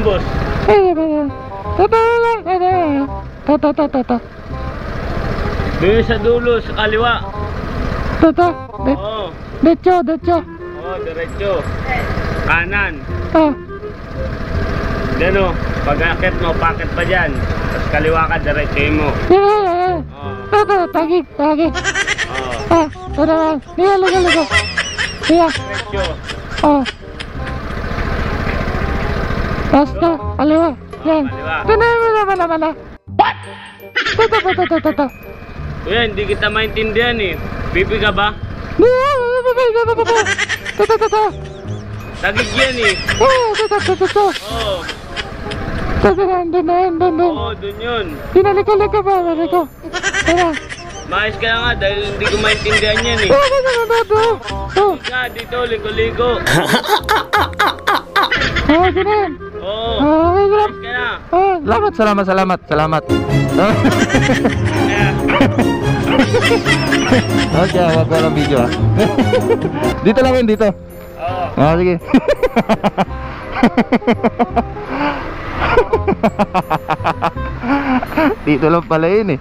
boss? Doon sa dulo, sa kaliwa. Oo. Derecho. Oo, diretso. Kanan. Diyan o, pag-akit mo, pakit pa dyan. Tapos kaliwa ka, diretso mo. Tagi. Oo. Liga. Diretso. Basta, kaliwa. Yan. Kaliwa. What? Kuya, hindi kita maintindihan eh. Pipi ka ba? Tagig yan eh. Oo. Oo, dun yun. Pinaligo ba? Maayos ka nga dahil hindi ko maintindihan yan eh. Nga, dito, ligo-ligo. Ganun. Oo. Hirap. Maayos ka na. Salamat. Okay, wag ko lang video ah. Dito lang yun, dito. Oo. Sige. Dito lang pala yun eh.